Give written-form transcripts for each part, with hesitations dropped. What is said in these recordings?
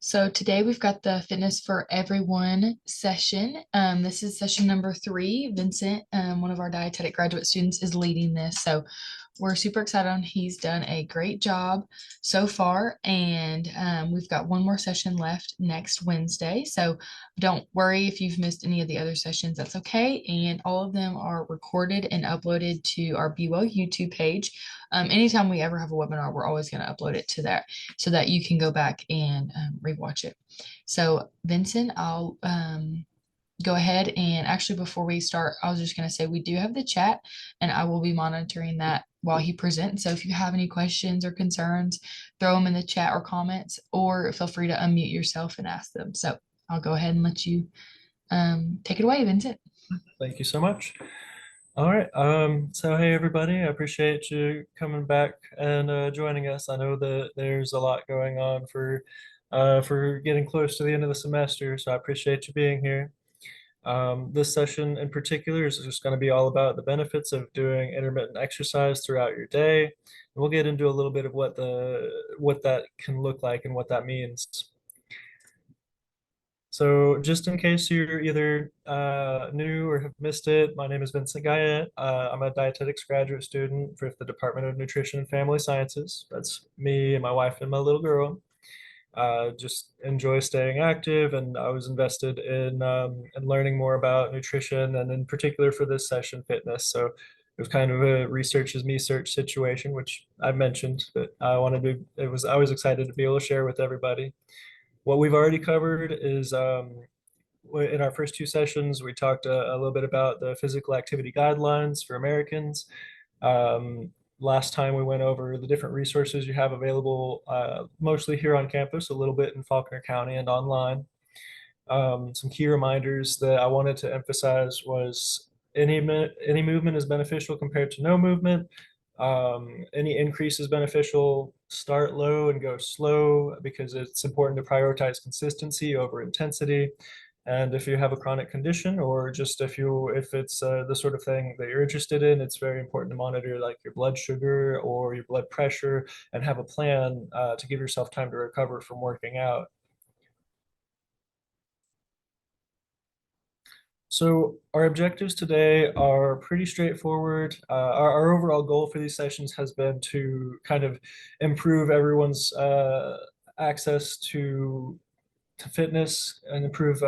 So today we've got the Fitness for Everyone session. This is session number 3. Vincent, one of our dietetic graduate students, is leading this. So we're super excited on. He's done a great job so far, and we've got one more session left next Wednesday. So don't worry if you've missed any of the other sessions. That's okay, and all of them are recorded and uploaded to our BeWell YouTube page. Anytime we ever have a webinar, we're always going to upload it to that so that you can go back and rewatch it. So Vincent, I'll go ahead and actually before we start, I was just going to say we do have the chat and I will be monitoring that while he presents. So if you have any questions or concerns, throw them in the chat or comments, or feel free to unmute yourself and ask them. So I'll go ahead and let you take it away, Vincent. Thank you so much. All right. So hey everybody, I appreciate you coming back and joining us. I know that there's a lot going on for getting close to the end of the semester, so I appreciate you being here. This session in particular is just going to be all about the benefits of doing intermittent exercise throughout your day. And we'll get into a little bit of what that can look like and what that means. So just in case you're either new or have missed it, my name is Vincent Guyette. I'm a dietetics graduate student for the Department of Nutrition and Family Sciences. That's me and my wife and my little girl. Just enjoy staying active, and I was invested in learning more about nutrition, and in particular for this session, fitness. So it was kind of a research is me search situation, which I mentioned that I wanted to. I was excited to be able to share with everybody. What we've already covered is in our first 2 sessions, we talked a little bit about the physical activity guidelines for Americans. Last time we went over the different resources you have available, mostly here on campus, a little bit in Faulkner County and online. Some key reminders that I wanted to emphasize was any movement is beneficial compared to no movement. Any increase is beneficial. Start low and go slow because it's important to prioritize consistency over intensity. And if you have a chronic condition, or just if it's the sort of thing that you're interested in, it's very important to monitor like your blood sugar or your blood pressure and have a plan to give yourself time to recover from working out. So our objectives today are pretty straightforward. Our overall goal for these sessions has been to kind of improve everyone's access to fitness and improve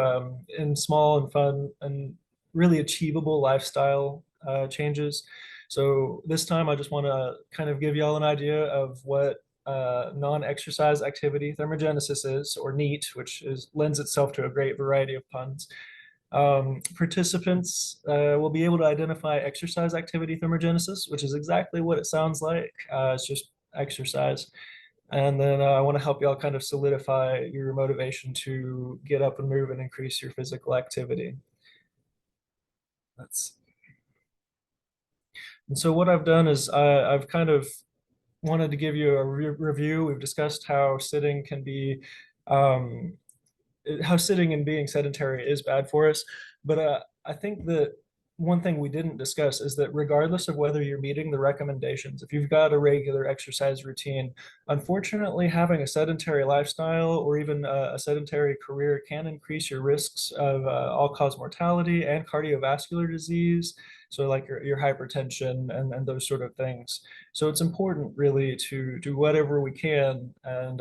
in small and fun and really achievable lifestyle changes. So this time I just want to kind of give y'all an idea of what non-exercise activity thermogenesis is, or NEAT, which lends itself to a great variety of puns. Participants will be able to identify exercise activity thermogenesis, which is exactly what it sounds like. It's just exercise. And then I want to help y'all kind of solidify your motivation to get up and move and increase your physical activity. And so what I've done is I've kind of wanted to give you a review. We've discussed how sitting can be how sitting and being sedentary is bad for us. But I think that one thing we didn't discuss is that regardless of whether you're meeting the recommendations, if you've got a regular exercise routine, unfortunately, having a sedentary lifestyle or even a sedentary career can increase your risks of all-cause mortality and cardiovascular disease. So like your hypertension and those sort of things. So it's important really to do whatever we can and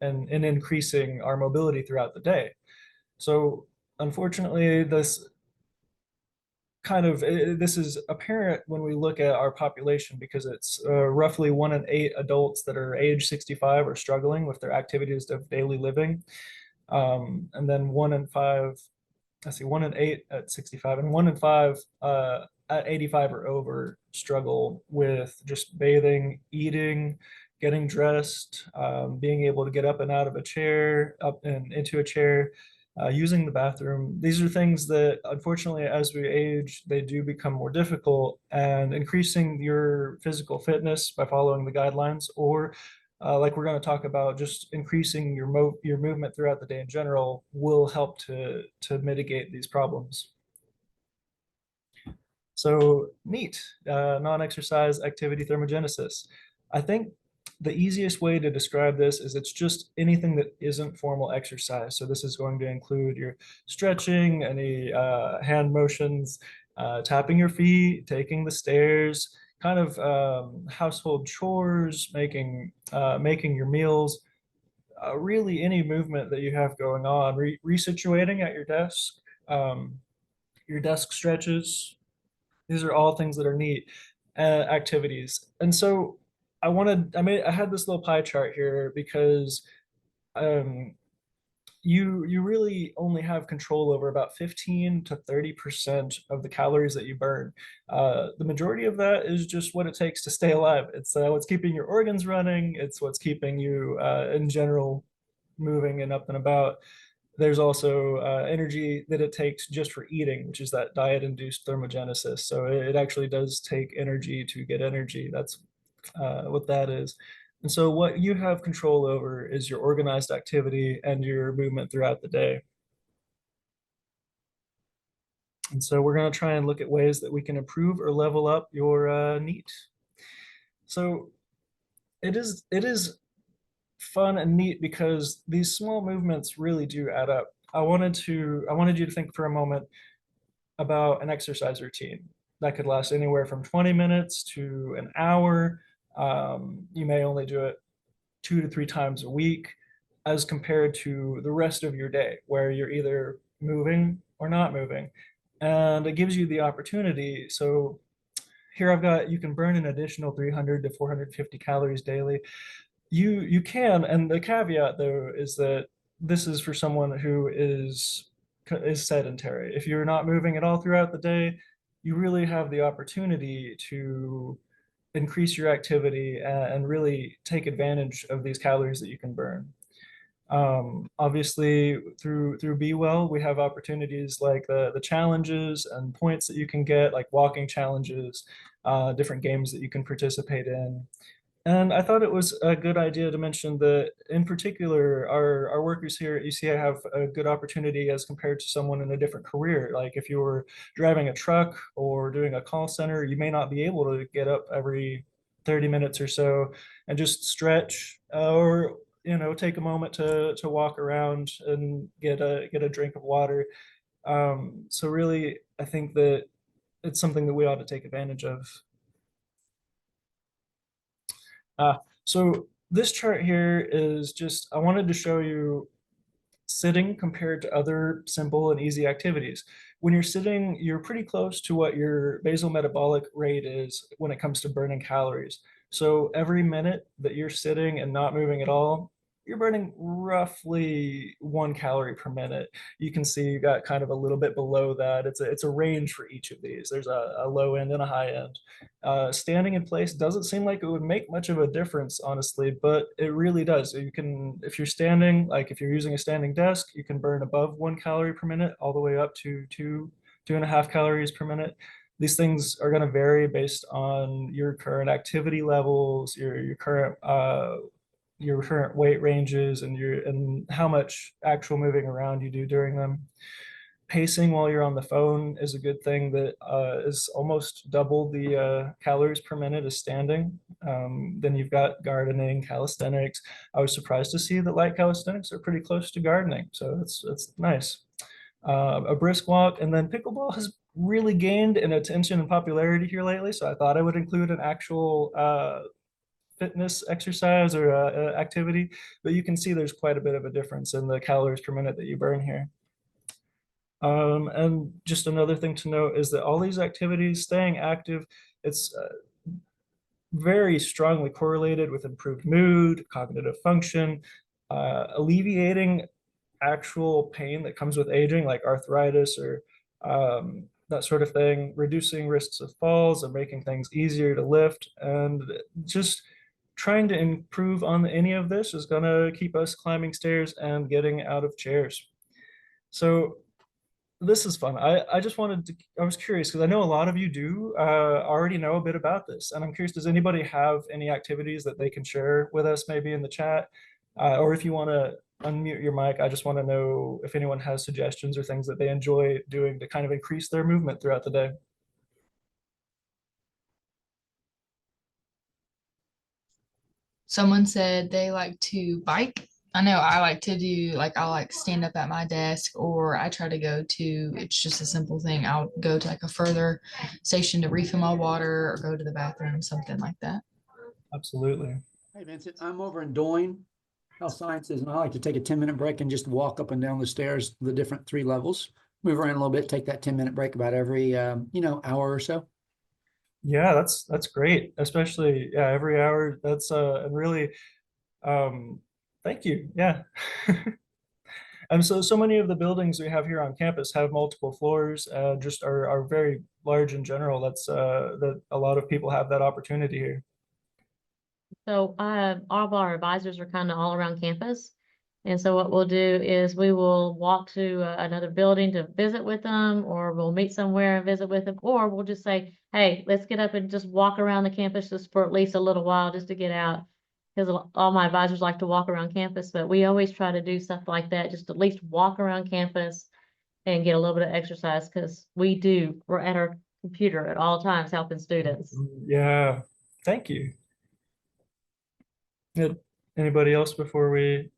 in increasing our mobility throughout the day. So unfortunately, this is apparent when we look at our population because it's roughly 1 in 8 adults that are age 65 are struggling with their activities of daily living. And then 1 in 5, 1 in 8 at 65 and 1 in 5 at 85 or over struggle with just bathing, eating, getting dressed, being able to get up and out of a chair, up and into a chair, using the bathroom. These are things that, unfortunately, as we age, they do become more difficult. And increasing your physical fitness by following the guidelines, or like we're going to talk about, just increasing your movement throughout the day in general, will help to mitigate these problems. So NEAT, non-exercise activity thermogenesis. I think the easiest way to describe this is it's just anything that isn't formal exercise. So this is going to include your stretching, any hand motions, tapping your feet, taking the stairs, kind of household chores, making your meals, really any movement that you have going on, resituating at um, your desk stretches. These are all things that are neat activities. And so I had this little pie chart here because um, you really only have control over about 15 to 30% of the calories that you burn. The majority of that is just what it takes to stay alive. It's what's keeping your organs running. It's what's keeping you in general moving and up and about. There's also energy that it takes just for eating, which is that diet-induced thermogenesis. So it actually does take energy to get energy. That's what that is. And so what you have control over is your organized activity and your movement throughout the day. And so we're going to try and look at ways that we can improve or level up your NEAT. So it is fun and neat because these small movements really do add up. I wanted you to think for a moment about an exercise routine that could last anywhere from 20 minutes to an hour. You may only do it 2 to 3 times a week, as compared to the rest of your day where you're either moving or not moving. And it gives you the opportunity. So here I've got, you can burn an additional 300 to 450 calories daily. You can, and the caveat though is that this is for someone who is sedentary. If you're not moving at all throughout the day, you really have the opportunity to increase your activity and really take advantage of these calories that you can burn. Obviously, through BeWell, we have opportunities like the challenges and points that you can get, like walking challenges, different games that you can participate in. And I thought it was a good idea to mention that, in particular, our workers here at UCI have a good opportunity as compared to someone in a different career. Like if you were driving a truck or doing a call center, you may not be able to get up every 30 minutes or so and just stretch or take a moment to walk around and get a drink of water. So really, I think that it's something that we ought to take advantage of. So this chart here is just, I wanted to show you sitting compared to other simple and easy activities. When you're sitting, you're pretty close to what your basal metabolic rate is when it comes to burning calories. So every minute that you're sitting and not moving at all, you're burning roughly 1 calorie per minute. You can see you got kind of a little bit below that. It's a range for each of these. There's a low end and a high end. Standing in place doesn't seem like it would make much of a difference, honestly, but it really does. You can, if you're standing, like if you're using a standing desk, you can burn above 1 calorie per minute, all the way up to 2.5 calories per minute. These things are going to vary based on your current activity levels, your current weight ranges, and how much actual moving around you do during them. Pacing while you're on the phone is a good thing that is almost double the calories per minute as standing. Then you've got gardening, calisthenics. I was surprised to see that light calisthenics are pretty close to gardening, so it's nice. A brisk walk, and then pickleball has really gained in attention and popularity here lately, so I thought I would include an actual fitness exercise or activity, but you can see there's quite a bit of a difference in the calories per minute that you burn here. And just another thing to note is that all these activities, staying active, it's very strongly correlated with improved mood, cognitive function, alleviating actual pain that comes with aging, like arthritis or that sort of thing, reducing risks of falls and making things easier to lift. And just trying to improve on any of this is going to keep us climbing stairs and getting out of chairs. So this is fun. I just wanted to, I was curious because I know a lot of you do already know a bit about this. And I'm curious, does anybody have any activities that they can share with us maybe in the chat? Or if you want to unmute your mic, I just want to know if anyone has suggestions or things that they enjoy doing to kind of increase their movement throughout the day. Someone said they like to bike. I know I like to do like I like stand up at my desk or I try to go to it's just a simple thing. I'll go to like a further station to refill my water or go to the bathroom, something like that. Absolutely. Hey Vincent, I'm over in Doyne Health Sciences, and I like to take a 10-minute break and just walk up and down the stairs, the different 3 levels, move around a little bit, take that 10-minute break about every hour or so. Yeah, that's great. Especially, yeah, every hour. That's and really um thank you. Yeah. And so many of the buildings we have here on campus have multiple floors, just are very large in general. That's that a lot of people have that opportunity here. So all of our advisors are kind of all around campus. And so what we'll do is we will walk to another building to visit with them, or we'll meet somewhere and visit with them, or we'll just say, hey, let's get up and just walk around the campus just for at least a little while just to get out. Because all my advisors like to walk around campus, but we always try to do stuff like that, just at least walk around campus and get a little bit of exercise because we're at our computer at all times helping students. Yeah, thank you. Good. Anybody else before we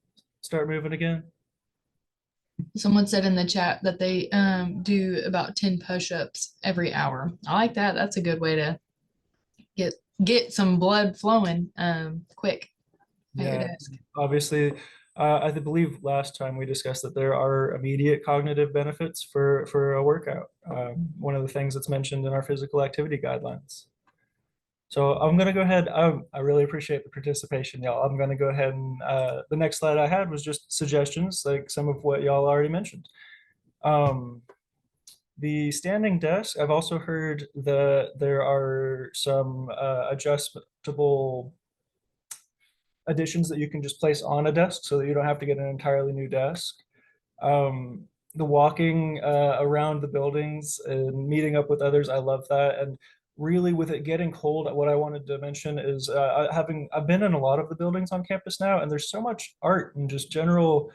start moving again? Someone said in the chat that they do about 10 push-ups every hour. I like that. That's a good way to get get some blood flowing quick at your Yeah, desk. obviously, I believe last time we discussed that there are immediate cognitive benefits for a workout. One of the things that's mentioned in our physical activity guidelines. So I'm going to go ahead. I really appreciate the participation, y'all. I'm going to go ahead and the next slide I had was just suggestions, like some of what y'all already mentioned. The standing desk, I've also heard that there are some adjustable additions that you can just place on a desk so that you don't have to get an entirely new desk. The walking around the buildings and meeting up with others, I love that. And really, with it getting cold, what I wanted to mention is I've been in a lot of the buildings on campus now, and there's so much art and just general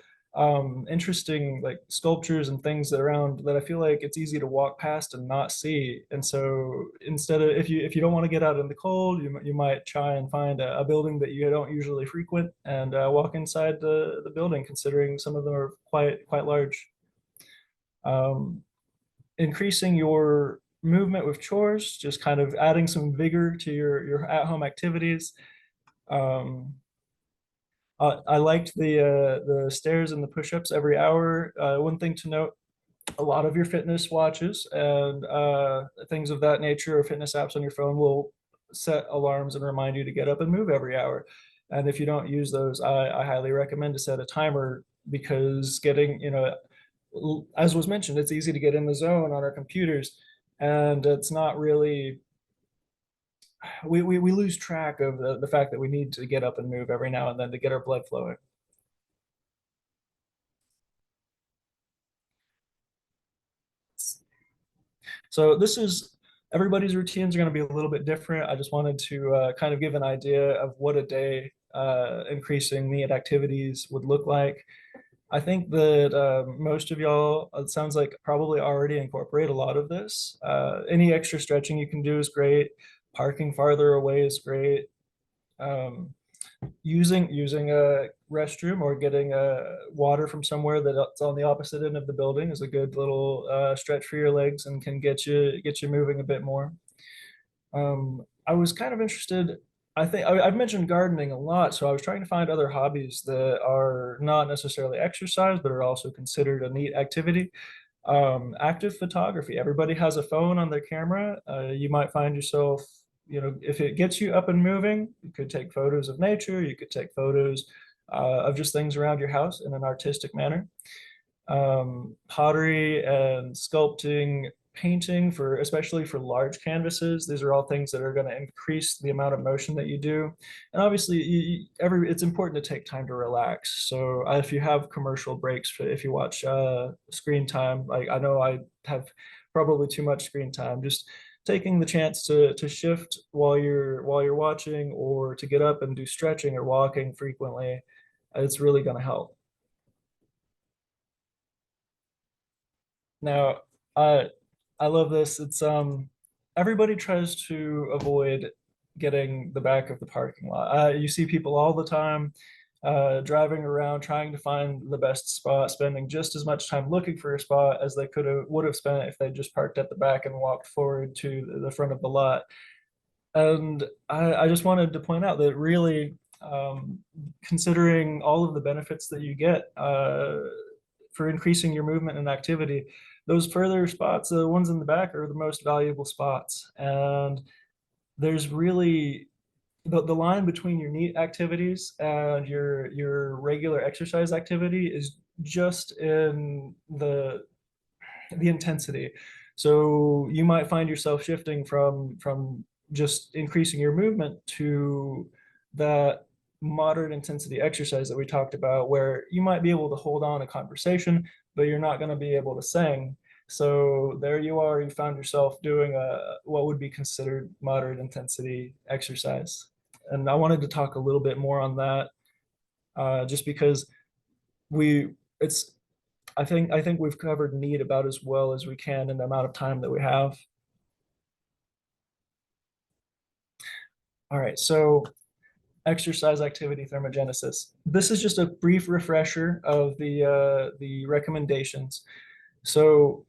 interesting like sculptures and things that around that I feel like it's easy to walk past and not see. And so instead of if you don't want to get out in the cold, you might try and find a building that you don't usually frequent and walk inside the building, considering some of them are quite large. Um, Increasing your movement with chores, just kind of adding some vigor to your at-home activities. I liked the stairs and the push-ups every hour. One thing to note, a lot of your fitness watches and things of that nature or fitness apps on your phone will set alarms and remind you to get up and move every hour. And if you don't use those, I highly recommend to set a timer because getting, as was mentioned, it's easy to get in the zone on our computers and it's not really, we lose track of the fact that we need to get up and move every now and then to get our blood flowing. So this is everybody's routines are going to be a little bit different. I just wanted to kind of give an idea of what a day increasing neat activities would look like. I think that most of y'all, it sounds like probably already incorporate a lot of this. Any extra stretching you can do is great. Parking farther away is great. Um, using a restroom or getting water from somewhere that's on the opposite end of the building is a good little stretch for your legs and can get you moving a bit more. I was kind of interested. I think I've mentioned gardening a lot, so I was trying to find other hobbies that are not necessarily exercise, but are also considered a neat activity. Active photography. Everybody has a phone on their camera. You might find yourself, if it gets you up and moving, you could take photos of nature. You could take photos of just things around your house in an artistic manner. Pottery and sculpting, painting for especially for large canvases. These are all things that are going to increase the amount of motion that you do. And obviously, it's important to take time to relax. So if you have commercial breaks, if you watch screen time, like I know I have probably too much screen time, just taking the chance to shift while you're watching or to get up and do stretching or walking frequently, it's really going to help. Now, I love this. It's everybody tries to avoid getting the back of the parking lot. You see people all the time driving around trying to find the best spot, spending just as much time looking for a spot as they would have spent if they just parked at the back and walked forward to the front of the lot. And I just wanted to point out that really, considering all of the benefits that you get for increasing your movement and activity, those further spots, the ones in the back, are the most valuable spots. And there's really the line between your NEAT activities and your regular exercise activity is just in the intensity. So you might find yourself shifting from just increasing your movement to that moderate intensity exercise that we talked about, where you might be able to hold on a conversation, but you're not going to be able to sing. So there you are, you found yourself doing what would be considered moderate intensity exercise. And I wanted to talk a little bit more on that, just because I think we've covered NEAT about as well as we can in the amount of time that we have. All right, so exercise activity thermogenesis. This is just a brief refresher of the recommendations. So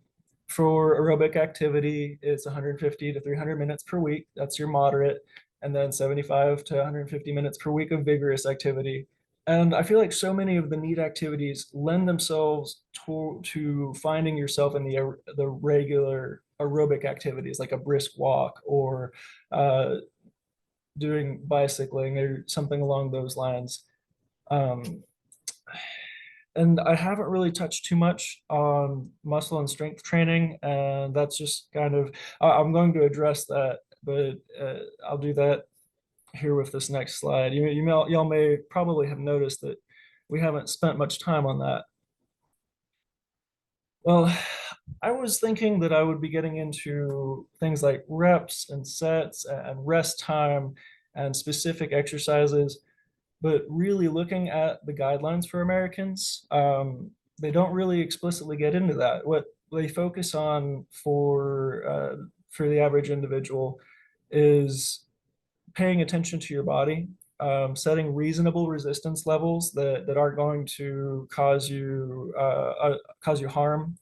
for aerobic activity, it's 150 to 300 minutes per week. That's your moderate. And then 75 to 150 minutes per week of vigorous activity. And I feel like so many of the NEAT activities lend themselves to finding yourself in the regular aerobic activities, like a brisk walk or doing bicycling or something along those lines. And I haven't really touched too much on muscle and strength training, and that's just kind of, I'm going to address that, but I'll do that here with this next slide. Y'all may probably have noticed that we haven't spent much time on that. Well, I was thinking that I would be getting into things like reps and sets and rest time and specific exercises, but really looking at the guidelines for Americans, they don't really explicitly get into that. What they focus on for the average individual is paying attention to your body, setting reasonable resistance levels that aren't going to cause you harm,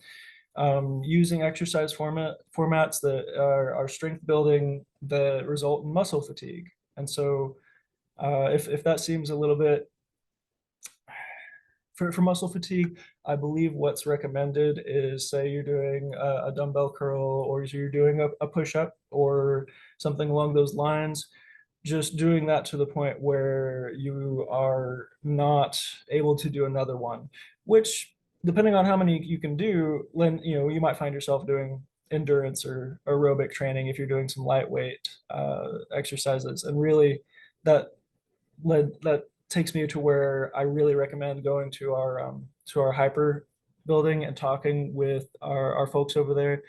using exercise formats that are strength building that result in muscle fatigue. And so if that seems a little bit, for muscle fatigue, I believe what's recommended is, say you're doing a dumbbell curl, or you're doing a push-up or something along those lines, just doing that to the point where you are not able to do another one, which, depending on how many you can do, you might find yourself doing endurance or aerobic training if you're doing some lightweight exercises. And really that takes me to where I really recommend going to our hyper building and talking with our folks over there.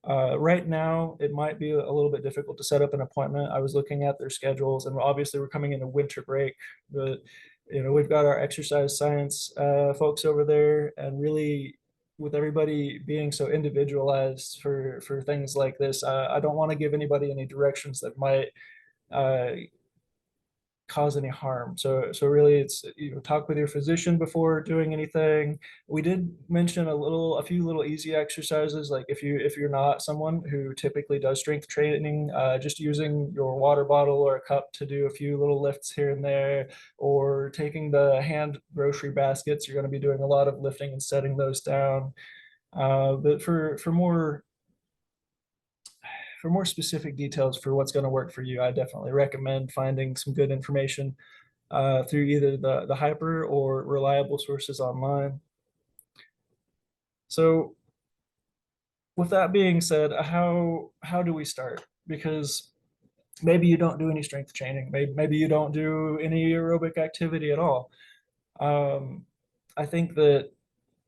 Right now, it might be a little bit difficult to set up an appointment. I was looking at their schedules, and obviously we're coming into winter break, but we've got our exercise science folks over there, and really, with everybody being so individualized for things like this, I don't want to give anybody any directions that might cause any harm. So really, it's talk with your physician before doing anything. We did mention a few little easy exercises, like if you're not someone who typically does strength training, just using your water bottle or a cup to do a few little lifts here and there, or taking the hand grocery baskets. You're going to be doing a lot of lifting and setting those down. But for more specific details for what's going to work for you, I definitely recommend finding some good information through either the hyper or reliable sources online. So with that being said, how do we start? Because maybe you don't do any strength training, maybe you don't do any aerobic activity at all. I think that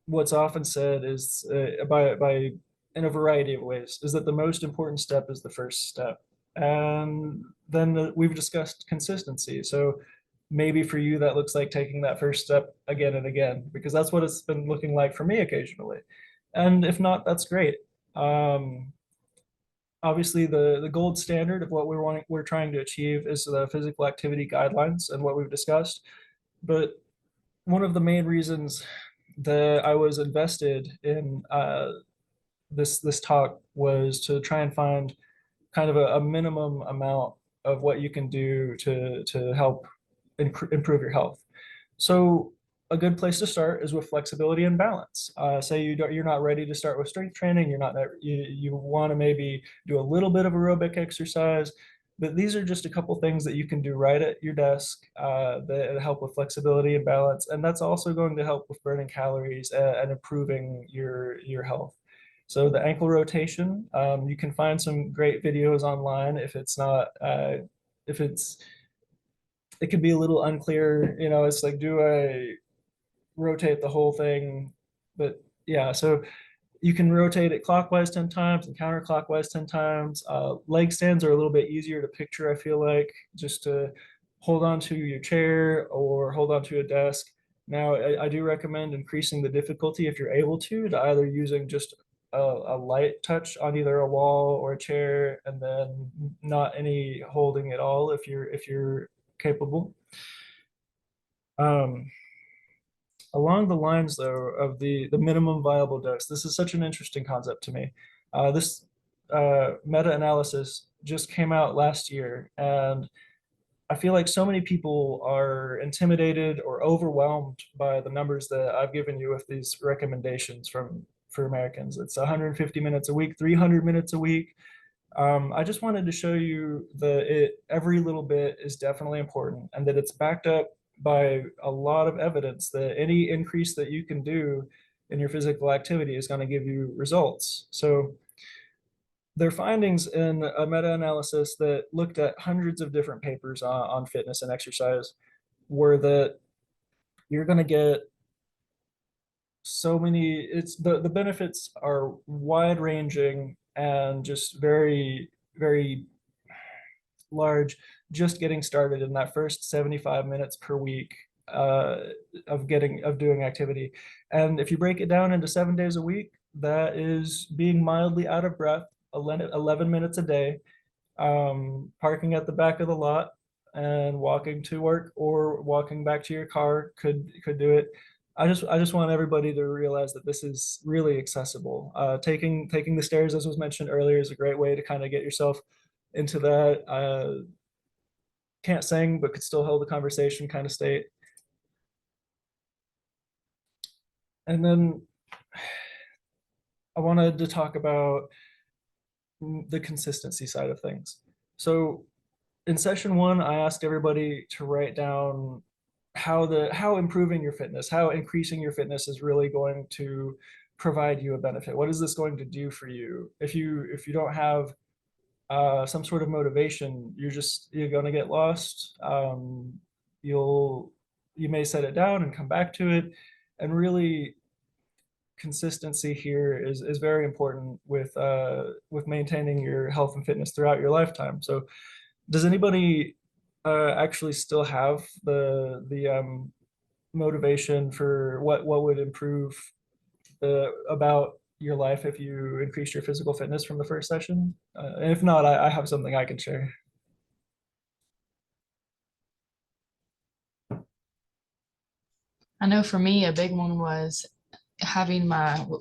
what's often said is by in a variety of ways, is that the most important step is the first step. And then we've discussed consistency. So maybe for you, that looks like taking that first step again and again, because that's what it's been looking like for me occasionally. And if not, that's great. obviously the gold standard of what we're trying to achieve is the physical activity guidelines and what we've discussed. But one of the main reasons that I was invested in this talk was to try and find kind of a minimum amount of what you can do to help improve your health. So a good place to start is with flexibility and balance. Say you're not ready to start with strength training. You want to maybe do a little bit of aerobic exercise, but these are just a couple things that you can do right at your desk that help with flexibility and balance, and that's also going to help with burning calories and improving your health. So the ankle rotation, you can find some great videos online if it's not if it's it can be a little unclear, it's like, do I rotate the whole thing? But yeah, so you can rotate it clockwise 10 times and counterclockwise 10 times. Leg stands are a little bit easier to picture, I feel like, just to hold on to your chair or hold on to a desk. Now, I do recommend increasing the difficulty if you're able to either using just a light touch on either a wall or a chair, and then not any holding at all if you're capable. Um, Along the lines, though, of the minimum viable dose, this is such an interesting concept to me. This meta-analysis just came out last year, and I feel like so many people are intimidated or overwhelmed by the numbers that I've given you with these recommendations for Americans. It's 150 minutes a week, 300 minutes a week. I just wanted to show you that every little bit is definitely important, and that it's backed up by a lot of evidence that any increase that you can do in your physical activity is going to give you results. So their findings in a meta-analysis that looked at hundreds of different papers on fitness and exercise were that you're going to get so many, the benefits are wide ranging and just very, very large, just getting started in that first 75 minutes per week of doing activity. And if you break it down into 7 days a week, that is being mildly out of breath 11 minutes a day, parking at the back of the lot and walking to work or walking back to your car could do it. I just want everybody to realize that this is really accessible. Taking the stairs, as was mentioned earlier, is a great way to kind of get yourself into that can't sing but could still hold a conversation kind of state. And then I wanted to talk about the consistency side of things. So in session one, I asked everybody to write down how improving your fitness, how increasing your fitness is really going to provide you a benefit. What is this going to do for you? If you don't have some sort of motivation, you're going to get lost. You may set it down and come back to it, and really consistency here is very important with maintaining your health and fitness throughout your lifetime. So does anybody actually still have the motivation for what would improve about your life if you increase your physical fitness from the first session? And if not, I have something I can share. I know for me, a big one was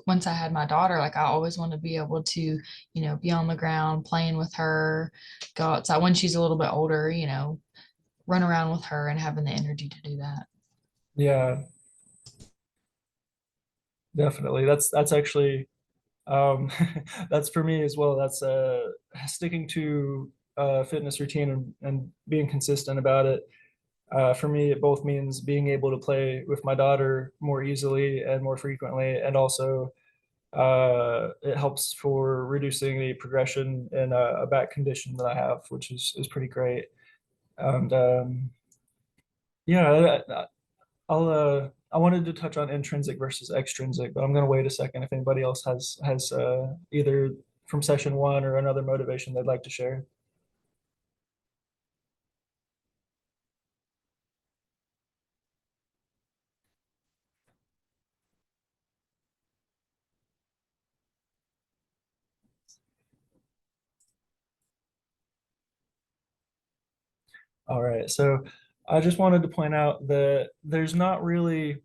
once I had my daughter, like I always want to be able to, be on the ground playing with her, go outside when she's a little bit older, run around with her and having the energy to do that. Yeah, definitely. That's actually that's for me as well. That's sticking to fitness routine and being consistent about it. For me, it both means being able to play with my daughter more easily and more frequently, and also it helps for reducing the progression in a back condition that I have, which is pretty great. And yeah, I wanted to touch on intrinsic versus extrinsic, but I'm going to wait a second if anybody else has either from session one or another motivation they'd like to share. All right, so I just wanted to point out that there's not really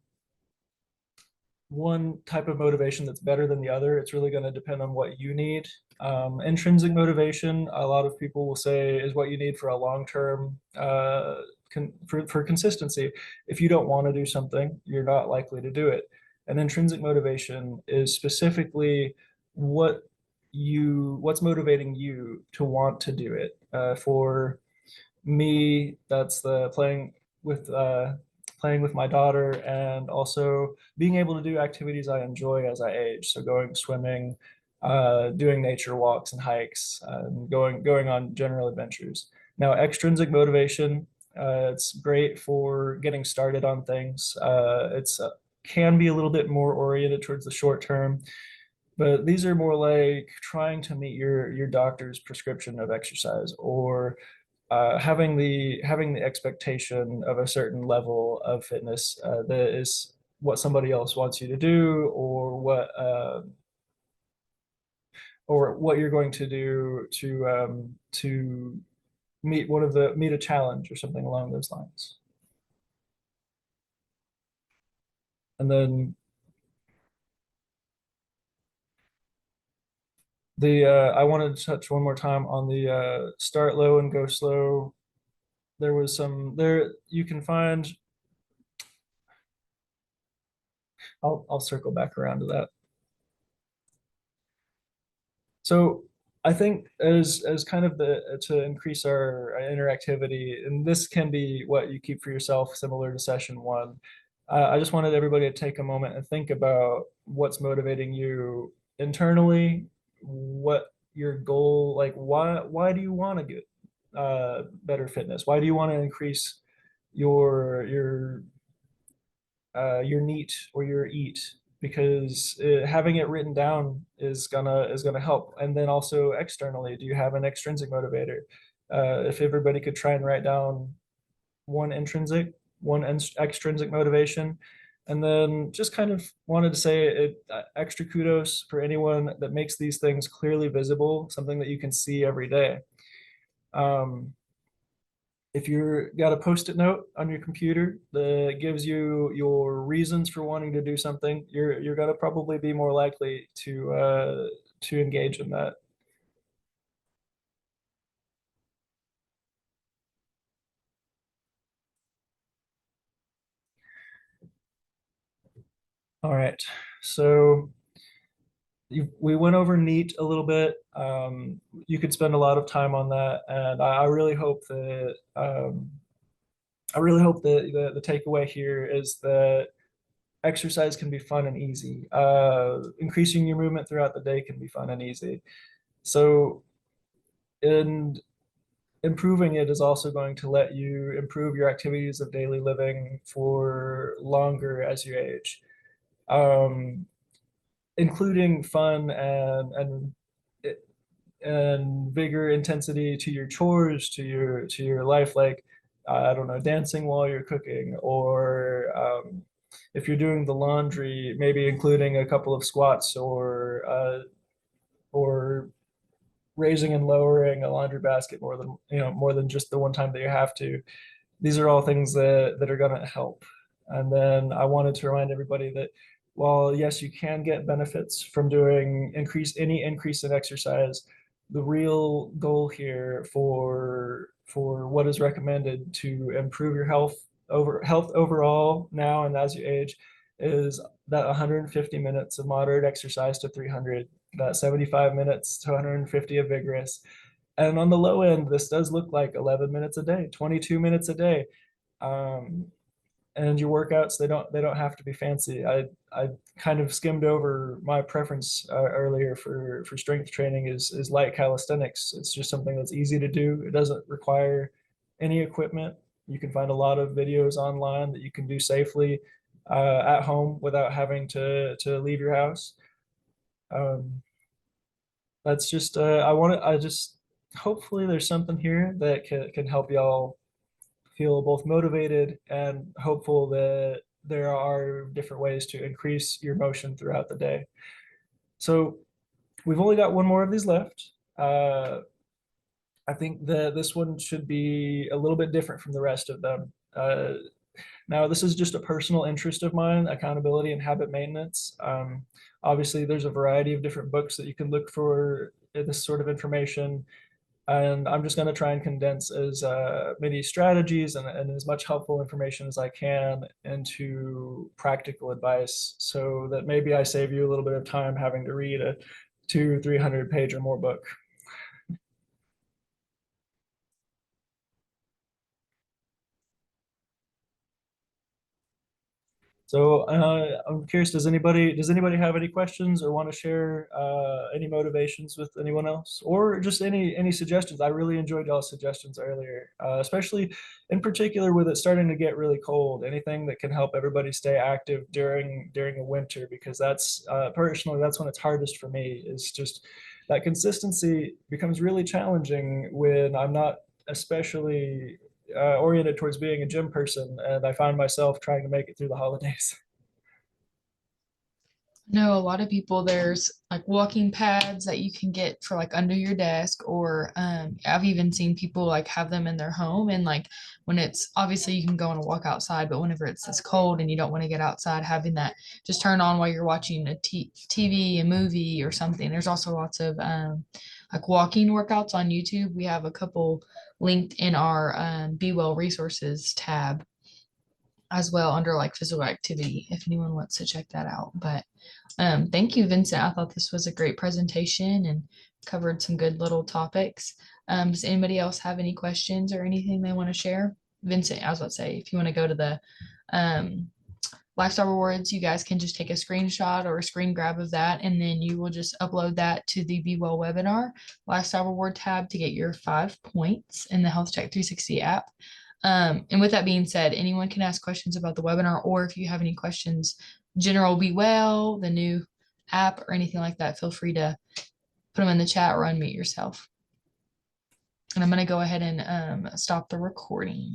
one type of motivation that's better than the other. It's really going to depend on what you need. Intrinsic motivation, a lot of people will say, is what you need for a long-term for consistency. If you don't want to do something, you're not likely to do it. And intrinsic motivation is specifically what's motivating you to want to do it. For me, that's the playing with my daughter, and also being able to do activities I enjoy as I age. So going swimming, doing nature walks and hikes, and going on general adventures. Now, extrinsic motivation, it's great for getting started on things. It's can be a little bit more oriented towards the short term, but these are more like trying to meet your doctor's prescription of exercise, or having the expectation of a certain level of fitness that is what somebody else wants you to do, or what you're going to do to meet a challenge or something along those lines. And then I wanted to touch one more time on the start low and go slow. There was some there you can find. I'll circle back around to that. So I think as kind of to increase our interactivity, and this can be what you keep for yourself, similar to session one. I just wanted everybody to take a moment and think about what's motivating you internally, what your goal, like why do you want to get better fitness? Why do you want to increase your NEAT or your EAT? Because having it written down is gonna help. And then also externally, do you have an extrinsic motivator? If everybody could try and write down one intrinsic, one extrinsic motivation, and then just kind of wanted to say extra kudos for anyone that makes these things clearly visible, something that you can see every day. If you're got a post-it note on your computer that gives you your reasons for wanting to do something, you're gonna probably be more likely to engage in that. All right, so we went over NEAT a little bit. You could spend a lot of time on that, and I really hope that the takeaway here is that exercise can be fun and easy. Increasing your movement throughout the day can be fun and easy. So, and improving it is also going to let you improve your activities of daily living for longer as you age. Including fun and vigor, intensity to your chores, to your life, like I don't know, dancing while you're cooking, or if you're doing the laundry, maybe including a couple of squats, or raising and lowering a laundry basket more than just the one time that you have to. These are all things that are going to help. And then I wanted to remind everybody that while yes, you can get benefits from doing any increase in exercise, the real goal here for what is recommended to improve your health overall now and as you age is that 150 minutes of moderate exercise to 300, that 75 minutes to 150 of vigorous. And on the low end, this does look like 11 minutes a day, 22 minutes a day. And your workouts, they don't have to be fancy. I kind of skimmed over my preference earlier for strength training is light calisthenics. It's just something that's easy to do. It doesn't require any equipment. You can find a lot of videos online that you can do safely at home without having to leave your house. That's just I just hopefully there's something here that can help y'all feel both motivated and hopeful that there are different ways to increase your motion throughout the day. So we've only got one more of these left. I think that this one should be a little bit different from the rest of them. Now, this is just a personal interest of mine, accountability and habit maintenance. Obviously, there's a variety of different books that you can look for this sort of information. And I'm just going to try and condense as many strategies and as much helpful information as I can into practical advice so that maybe I save you a little bit of time having to read a 200-300 page or more book. So I'm curious, does anybody have any questions or want to share any motivations with anyone else, or just any suggestions? I really enjoyed y'all's suggestions earlier, especially in particular with it starting to get really cold. Anything that can help everybody stay active during the winter, because that's personally that's when it's hardest for me. Is just that consistency becomes really challenging when I'm not especially oriented towards being a gym person, and I find myself trying to make it through the holidays. No, a lot of people, there's like walking pads that you can get for like under your desk, or I've even seen people like have them in their home. And like when it's obviously you can go on a walk outside, but whenever it's this cold and you don't want to get outside, having that just turn on while you're watching a TV, a movie or something. There's also lots of like walking workouts on YouTube. We have a couple linked in our BeWell resources tab as well under like physical activity if anyone wants to check that out. But thank you, Vincent. I thought this was a great presentation and covered some good little topics. Does anybody else have any questions or anything they want to share? Vincent, I was about to say, if you want to go to the lifestyle rewards, you guys can just take a screenshot or a screen grab of that, and then you will just upload that to the BeWell webinar lifestyle reward tab to get your 5 points in the Health Check 360 app. And with that being said, anyone can ask questions about the webinar, or if you have any questions, general BeWell, the new app, or anything like that, feel free to put them in the chat or unmute yourself. And I'm going to go ahead and stop the recording.